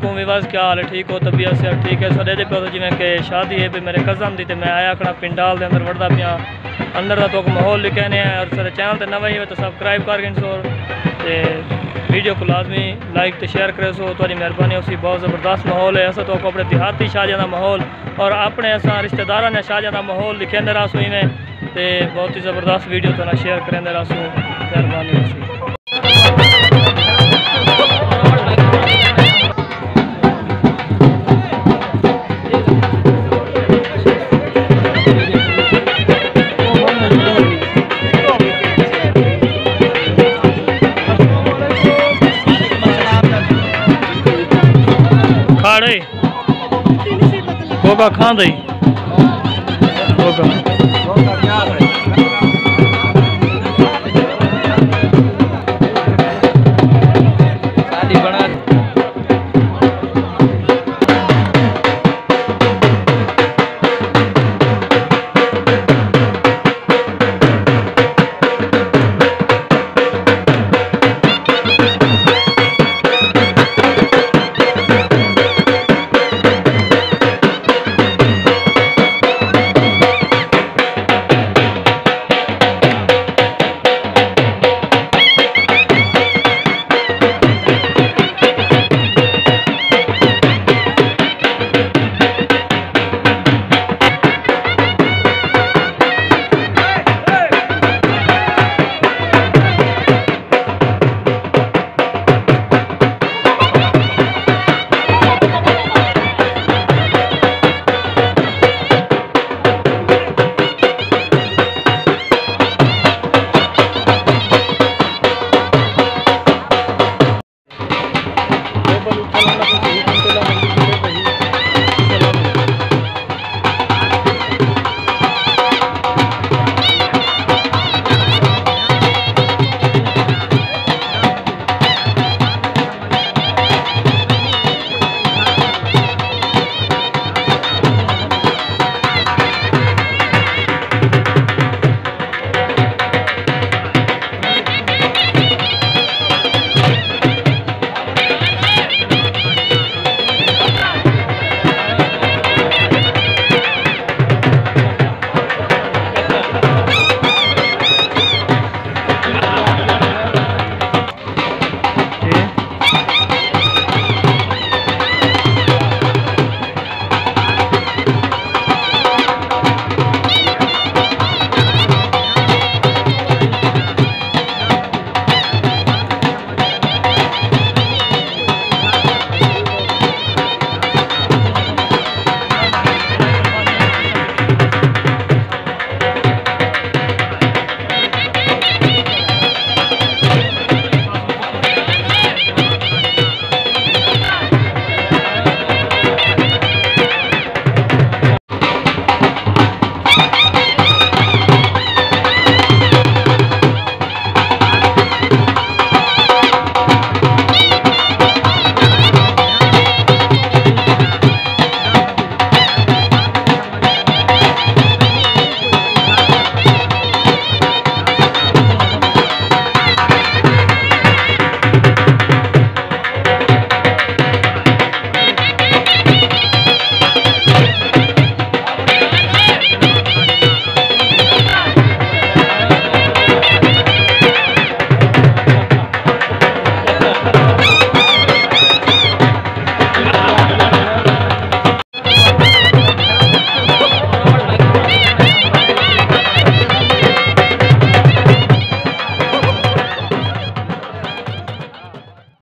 अलैकुम विवास, क्या हाल है? ठीक हो? तबीयत से ठीक है? सदे पे जिमें कि शादी है भी मेरे कज़न दी, मैं आया खड़ा पिंडाल के अंदर वड़दा पिया अंदर का तो माहौल लिखे ने और सारे चैनल तो नवा ही हो तो सब्सक्राइब कर गए सो वीडियो को लाजमी लाइक तो शेयर करे सो तो मेहरबानी उसी बहुत ज़बरदस्त माहौल है। ऐसा तो अपने देहाती शादियां का माहौल और अपने असा रिश्तेदारों ने शादियां का माहौल लिखे रहा सो इवें तो बहुत ही ज़बरदस्त वीडियो तो शेयर करें रहा सो मेहरबानी। खाड़े गोगा खां दई गोगा